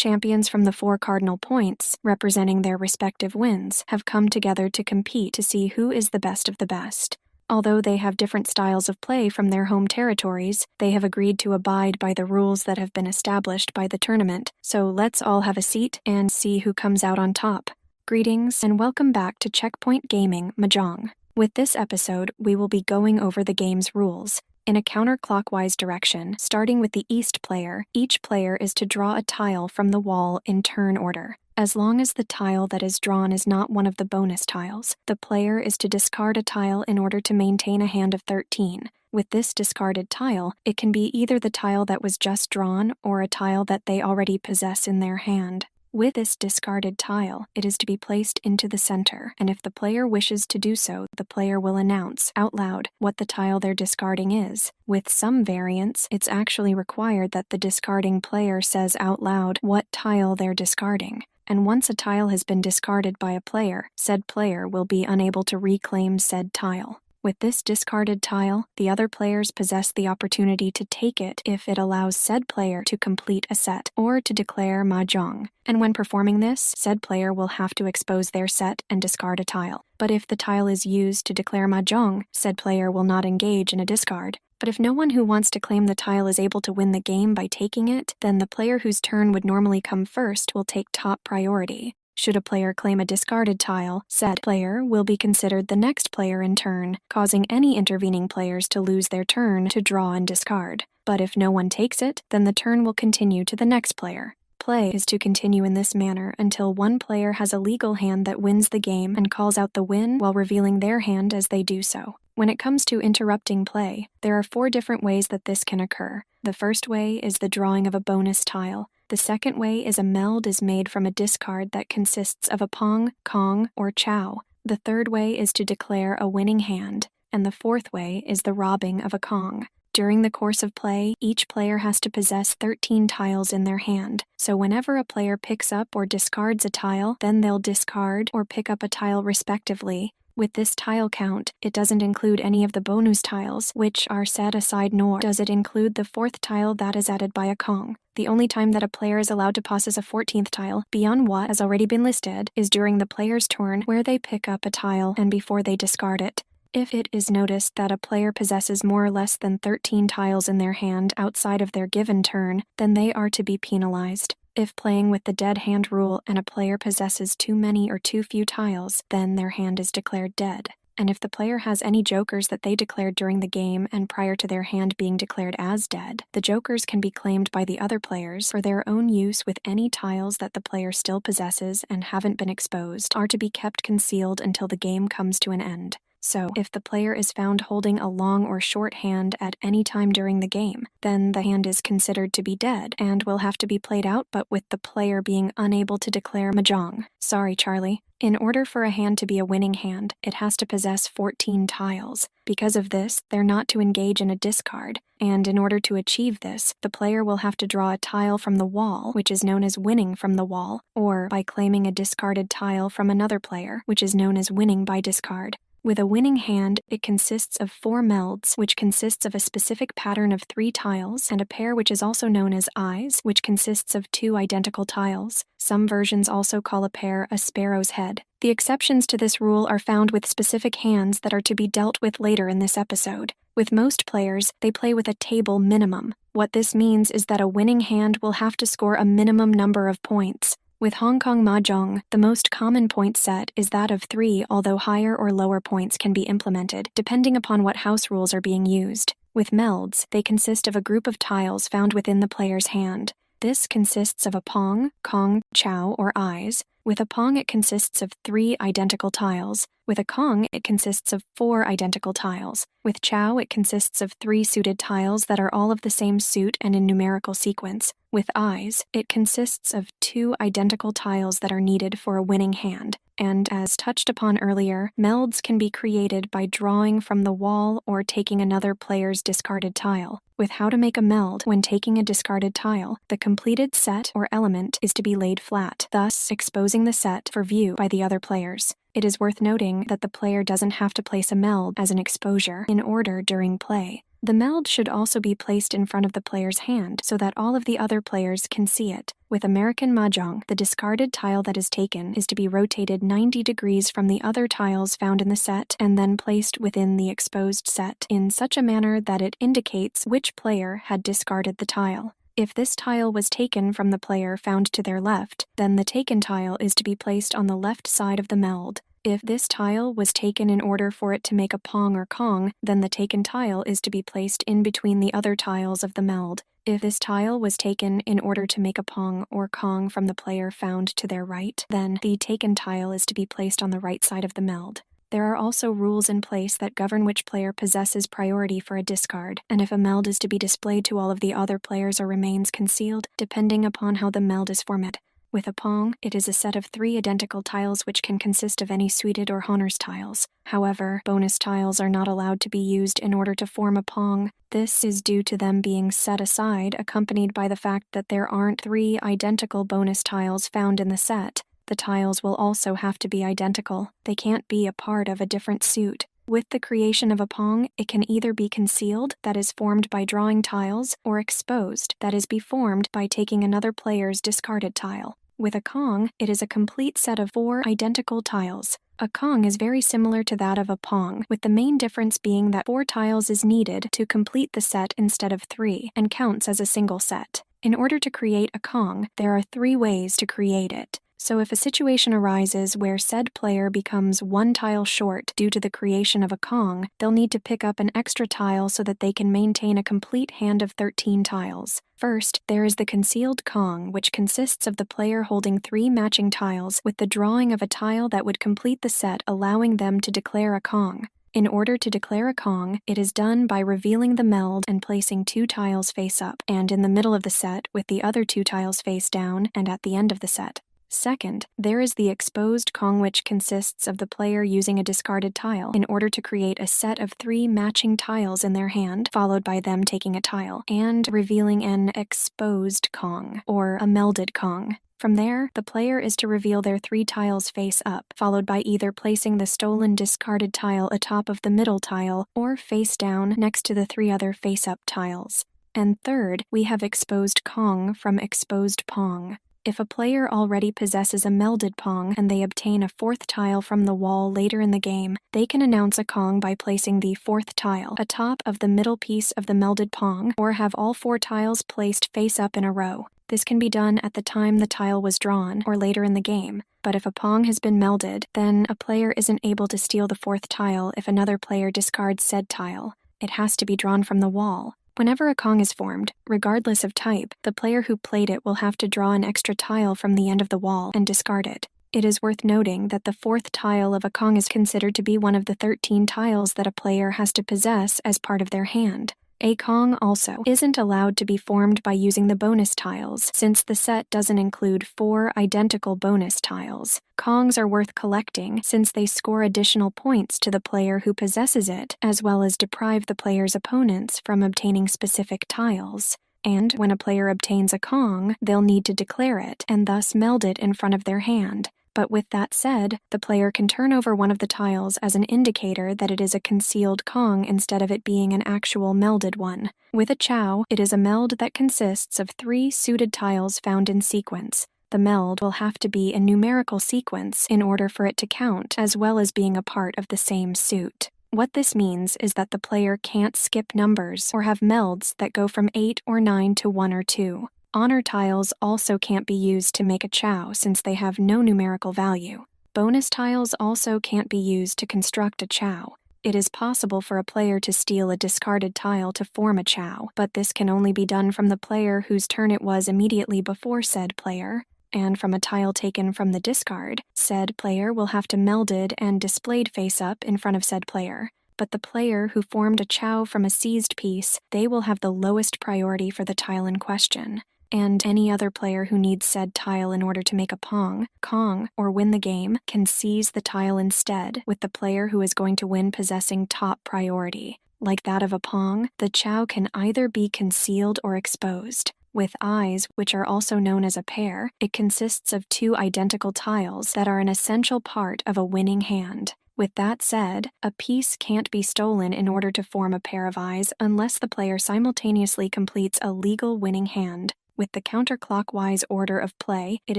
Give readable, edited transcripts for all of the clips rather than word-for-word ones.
Champions from the 4 cardinal points, representing their respective wins, have come together to compete to see who is the best of the best. Although they have different styles of play from their home territories, they have agreed to abide by the rules that have been established by the tournament, so let's all have a seat and see who comes out on top. Greetings and welcome back to Checkpoint Gaming Mahjong. With this episode, we will be going over the game's rules. In a counterclockwise direction, starting with the east player, each player is to draw a tile from the wall in turn order. As long as the tile that is drawn is not one of the bonus tiles, the player is to discard a tile in order to maintain a hand of 13. With this discarded tile, it can be either the tile that was just drawn or a tile that they already possess in their hand. With this discarded tile, it is to be placed into the center, and if the player wishes to do so, the player will announce out loud what the tile they're discarding is. With some variants, it's actually required that the discarding player says out loud what tile they're discarding. And once a tile has been discarded by a player, said player will be unable to reclaim said tile. With this discarded tile, the other players possess the opportunity to take it if it allows said player to complete a set or to declare Mahjong. And when performing this, said player will have to expose their set and discard a tile. But if the tile is used to declare Mahjong, said player will not engage in a discard. But if no one who wants to claim the tile is able to win the game by taking it, then the player whose turn would normally come first will take top priority. Should a player claim a discarded tile, said player will be considered the next player in turn, causing any intervening players to lose their turn to draw and discard. But if no one takes it, then the turn will continue to the next player. Play is to continue in this manner until one player has a legal hand that wins the game and calls out the win while revealing their hand as they do so. When it comes to interrupting play, there are 4 different ways that this can occur. The first way is the drawing of a bonus tile. The second way is a meld is made from a discard that consists of a pong, kong, or chow. The third way is to declare a winning hand. And the fourth way is the robbing of a kong. During the course of play, each player has to possess 13 tiles in their hand. So whenever a player picks up or discards a tile, then they'll discard or pick up a tile respectively. With this tile count, it doesn't include any of the bonus tiles, which are set aside, nor does it include the 4th tile that is added by a kong. The only time that a player is allowed to possess a 14th tile, beyond what has already been listed, is during the player's turn where they pick up a tile and before they discard it. If it is noticed that a player possesses more or less than 13 tiles in their hand outside of their given turn, then they are to be penalized. If playing with the dead hand rule and a player possesses too many or too few tiles, then their hand is declared dead. And if the player has any jokers that they declared during the game and prior to their hand being declared as dead, the jokers can be claimed by the other players for their own use with any tiles that the player still possesses and haven't been exposed are to be kept concealed until the game comes to an end. So, if the player is found holding a long or short hand at any time during the game, then the hand is considered to be dead and will have to be played out, but with the player being unable to declare Mahjong. Sorry, Charlie. In order for a hand to be a winning hand, it has to possess 14 tiles. Because of this, they're not to engage in a discard, and in order to achieve this, the player will have to draw a tile from the wall, which is known as winning from the wall, or by claiming a discarded tile from another player, which is known as winning by discard. With a winning hand, it consists of 4 melds, which consists of a specific pattern of 3 tiles, and a pair which is also known as eyes, which consists of 2 identical tiles. Some versions also call a pair a sparrow's head. The exceptions to this rule are found with specific hands that are to be dealt with later in this episode. With most players, they play with a table minimum. What this means is that a winning hand will have to score a minimum number of points. With Hong Kong Mahjong, the most common point set is that of 3, although higher or lower points can be implemented, depending upon what house rules are being used. With melds, they consist of a group of tiles found within the player's hand. This consists of a pong, kong, chow, or eyes. With a pong, it consists of 3 identical tiles. With a kong, it consists of 4 identical tiles. With chow, it consists of 3 suited tiles that are all of the same suit and in numerical sequence. With eyes, it consists of 2 identical tiles that are needed for a winning hand. And as touched upon earlier, melds can be created by drawing from the wall or taking another player's discarded tile. With how to make a meld when taking a discarded tile, the completed set or element is to be laid flat, thus exposing the set for view by the other players. It is worth noting that the player doesn't have to place a meld as an exposure in order during play. The meld should also be placed in front of the player's hand so that all of the other players can see it. With American Mahjong, the discarded tile that is taken is to be rotated 90 degrees from the other tiles found in the set and then placed within the exposed set in such a manner that it indicates which player had discarded the tile. If this tile was taken from the player found to their left, then the taken tile is to be placed on the left side of the meld. If this tile was taken in order for it to make a pong or kong, then the taken tile is to be placed in between the other tiles of the meld. If this tile was taken in order to make a pong or kong from the player found to their right, then the taken tile is to be placed on the right side of the meld. There are also rules in place that govern which player possesses priority for a discard, and if a meld is to be displayed to all of the other players or remains concealed, depending upon how the meld is formed. With a pong, it is a set of 3 identical tiles which can consist of any suited or honors tiles. However, bonus tiles are not allowed to be used in order to form a pong. This is due to them being set aside, accompanied by the fact that there aren't 3 identical bonus tiles found in the set. The tiles will also have to be identical. They can't be a part of a different suit. With the creation of a pong, it can either be concealed, that is formed by drawing tiles, or exposed, that is be formed by taking another player's discarded tile. With a kong, it is a complete set of 4 identical tiles. A kong is very similar to that of a pong, with the main difference being that 4 tiles is needed to complete the set instead of 3, and counts as a single set. In order to create a kong, there are 3 ways to create it. So if a situation arises where said player becomes 1 tile short due to the creation of a kong, they'll need to pick up an extra tile so that they can maintain a complete hand of 13 tiles. First, there is the concealed kong, which consists of the player holding 3 matching tiles with the drawing of a tile that would complete the set, allowing them to declare a kong. In order to declare a kong, it is done by revealing the meld and placing 2 tiles face up, and in the middle of the set with the other 2 tiles face down, and at the end of the set. Second, there is the exposed kong, which consists of the player using a discarded tile in order to create a set of 3 matching tiles in their hand, followed by them taking a tile, and revealing an exposed kong, or a melded kong. From there, the player is to reveal their 3 tiles face up, followed by either placing the stolen discarded tile atop of the middle tile, or face down next to the 3 other face-up tiles. And third, we have exposed kong from exposed pong. If a player already possesses a melded pong and they obtain a 4th tile from the wall later in the game, they can announce a kong by placing the 4th tile atop of the middle piece of the melded pong, or have all 4 tiles placed face up in a row. This can be done at the time the tile was drawn or later in the game, but if a pong has been melded, then a player isn't able to steal the 4th tile if another player discards said tile. It has to be drawn from the wall. Whenever a kong is formed, regardless of type, the player who played it will have to draw an extra tile from the end of the wall and discard it. It is worth noting that the 4th tile of a kong is considered to be one of the 13 tiles that a player has to possess as part of their hand. A kong also isn't allowed to be formed by using the bonus tiles, since the set doesn't include 4 identical bonus tiles. Kongs are worth collecting since they score additional points to the player who possesses it, as well as deprive the player's opponents from obtaining specific tiles. And when a player obtains a kong, they'll need to declare it and thus meld it in front of their hand. But with that said, the player can turn over one of the tiles as an indicator that it is a concealed kong instead of it being an actual melded one. With a chow, it is a meld that consists of 3 suited tiles found in sequence. The meld will have to be a numerical sequence in order for it to count, as well as being a part of the same suit. What this means is that the player can't skip numbers or have melds that go from 8 or 9 to 1 or 2. Honor tiles also can't be used to make a chow since they have no numerical value. Bonus tiles also can't be used to construct a chow. It is possible for a player to steal a discarded tile to form a chow, but this can only be done from the player whose turn it was immediately before said player. And from a tile taken from the discard, said player will have to melded and displayed face up in front of said player. But the player who formed a chow from a seized piece, they will have the lowest priority for the tile in question. And any other player who needs said tile in order to make a pong, kong, or win the game can seize the tile instead, with the player who is going to win possessing top priority. Like that of a pong, the chow can either be concealed or exposed. With eyes, which are also known as a pair, it consists of 2 identical tiles that are an essential part of a winning hand. With that said, a piece can't be stolen in order to form a pair of eyes unless the player simultaneously completes a legal winning hand. With the counterclockwise order of play, it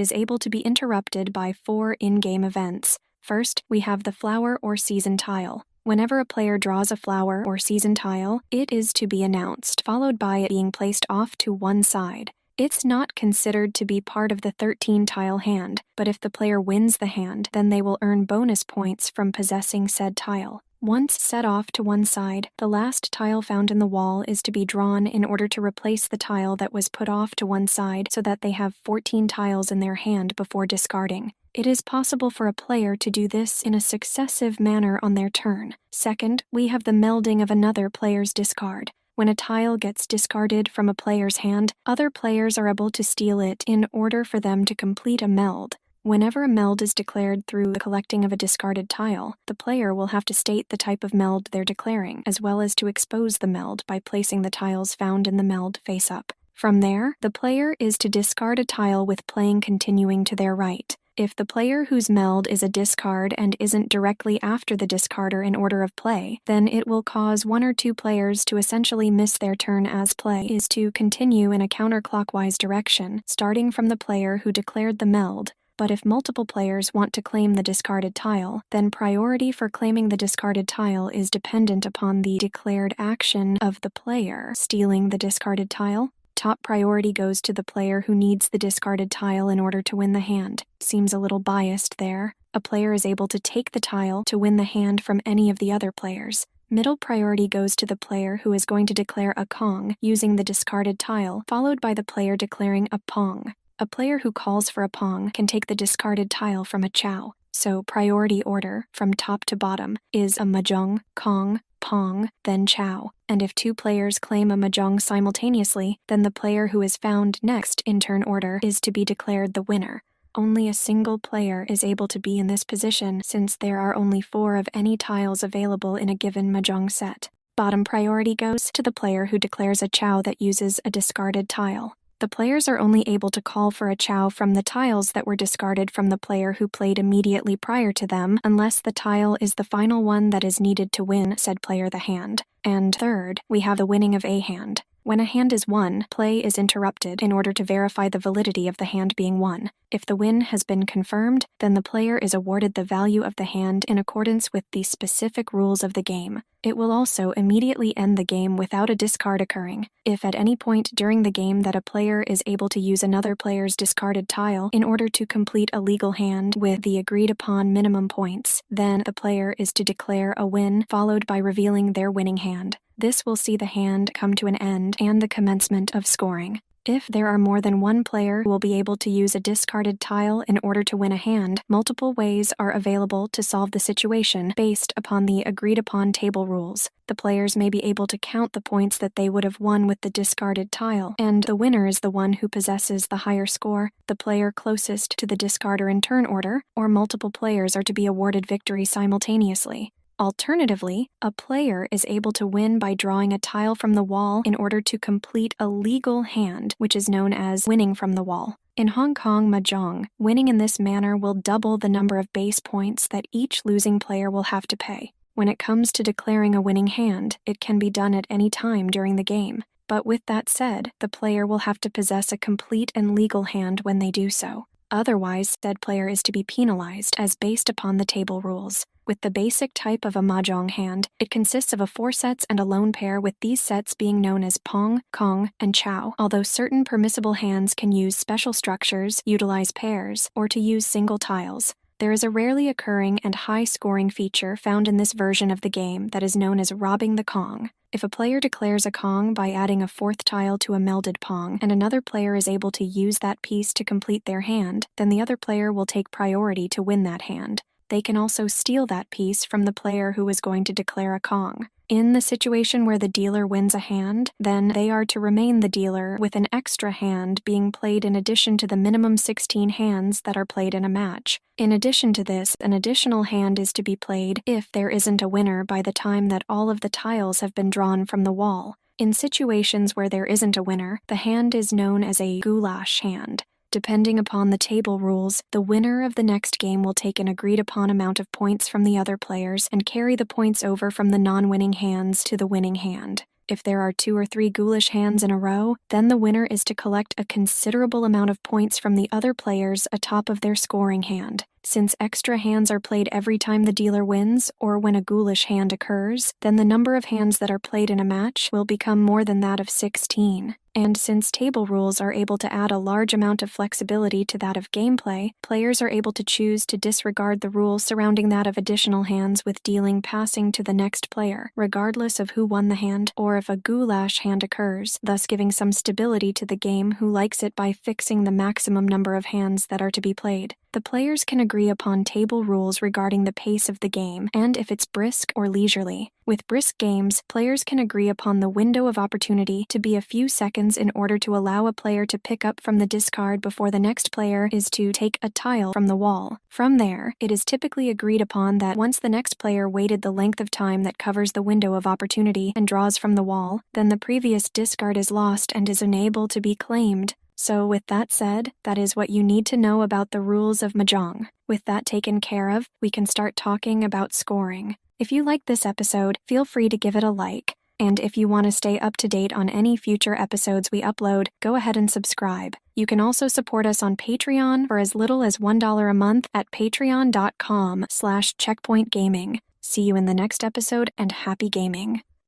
is able to be interrupted by 4 in-game events. First, we have the flower or season tile. Whenever a player draws a flower or season tile, it is to be announced, followed by it being placed off to one side. It's not considered to be part of the 13-tile hand, but if the player wins the hand, then they will earn bonus points from possessing said tile. Once set off to one side, the last tile found in the wall is to be drawn in order to replace the tile that was put off to one side so that they have 14 tiles in their hand before discarding. It is possible for a player to do this in a successive manner on their turn. Second, we have the melding of another player's discard. When a tile gets discarded from a player's hand, other players are able to steal it in order for them to complete a meld. Whenever a meld is declared through the collecting of a discarded tile, the player will have to state the type of meld they're declaring, as well as to expose the meld by placing the tiles found in the meld face up. From there, the player is to discard a tile with playing continuing to their right. If the player whose meld is a discard and isn't directly after the discarder in order of play, then it will cause 1 or 2 players to essentially miss their turn as play is to continue in a counterclockwise direction, starting from the player who declared the meld. But if multiple players want to claim the discarded tile, then priority for claiming the discarded tile is dependent upon the declared action of the player stealing the discarded tile. Top priority goes to the player who needs the discarded tile in order to win the hand. Seems a little biased there. A player is able to take the tile to win the hand from any of the other players. Middle priority goes to the player who is going to declare a Kong using the discarded tile, followed by the player declaring a Pong. A player who calls for a Pong can take the discarded tile from a Chow. So priority order, from top to bottom, is a Mahjong, Kong, Pong, then Chow. And if 2 players claim a Mahjong simultaneously, then the player who is found next in turn order is to be declared the winner. Only a single player is able to be in this position since there are only 4 of any tiles available in a given Mahjong set. Bottom priority goes to the player who declares a Chow that uses a discarded tile. The players are only able to call for a Chow from the tiles that were discarded from the player who played immediately prior to them, unless the tile is the final one that is needed to win said player the hand. And third, we have the winning of a hand. When a hand is won, play is interrupted in order to verify the validity of the hand being won. If the win has been confirmed, then the player is awarded the value of the hand in accordance with the specific rules of the game. It will also immediately end the game without a discard occurring. If at any point during the game that a player is able to use another player's discarded tile in order to complete a legal hand with the agreed-upon minimum points, then the player is to declare a win followed by revealing their winning hand. This will see the hand come to an end and the commencement of scoring. If there are more than 1 player who will be able to use a discarded tile in order to win a hand, multiple ways are available to solve the situation based upon the agreed-upon table rules. The players may be able to count the points that they would have won with the discarded tile, and the winner is the one who possesses the higher score, the player closest to the discarder in turn order, or multiple players are to be awarded victory simultaneously. Alternatively, a player is able to win by drawing a tile from the wall in order to complete a legal hand, which is known as winning from the wall. In Hong Kong Mahjong, winning in this manner will double the number of base points that each losing player will have to pay. When it comes to declaring a winning hand, it can be done at any time during the game. But with that said, the player will have to possess a complete and legal hand when they do so. Otherwise, said player is to be penalized as based upon the table rules. With the basic type of a Mahjong hand, it consists of 4 sets and a lone pair, with these sets being known as Pong, Kong, and Chow, although certain permissible hands can use special structures, utilize pairs, or to use single tiles. There is a rarely occurring and high-scoring feature found in this version of the game that is known as robbing the Kong. If a player declares a Kong by adding a 4th tile to a melded Pong, and another player is able to use that piece to complete their hand, then the other player will take priority to win that hand. They can also steal that piece from the player who is going to declare a Kong. In the situation where the dealer wins a hand, then they are to remain the dealer with an extra hand being played in addition to the minimum 16 hands that are played in a match. In addition to this, an additional hand is to be played if there isn't a winner by the time that all of the tiles have been drawn from the wall. In situations where there isn't a winner, the hand is known as a goulash hand. Depending upon the table rules, the winner of the next game will take an agreed-upon amount of points from the other players and carry the points over from the non-winning hands to the winning hand. If there are 2 or 3 ghoulish hands in a row, then the winner is to collect a considerable amount of points from the other players atop of their scoring hand. Since extra hands are played every time the dealer wins, or when a ghoulish hand occurs, then the number of hands that are played in a match will become more than that of 16. And since table rules are able to add a large amount of flexibility to that of gameplay, players are able to choose to disregard the rules surrounding that of additional hands with dealing passing to the next player, regardless of who won the hand or if a goulash hand occurs, thus giving some stability to the game who likes it by fixing the maximum number of hands that are to be played. The players can agree upon table rules regarding the pace of the game and if it's brisk or leisurely. With brisk games, players can agree upon the window of opportunity to be a few seconds in order to allow a player to pick up from the discard before the next player is to take a tile from the wall. From there, it is typically agreed upon that once the next player waited the length of time that covers the window of opportunity and draws from the wall, then the previous discard is lost and is unable to be claimed. So with that said, that is what you need to know about the rules of Mahjong. With that taken care of, we can start talking about scoring. If you liked this episode, feel free to give it a like. And if you want to stay up to date on any future episodes we upload, go ahead and subscribe. You can also support us on Patreon for as little as $1 a month at patreon.com/checkpointgaming. See you in the next episode and happy gaming.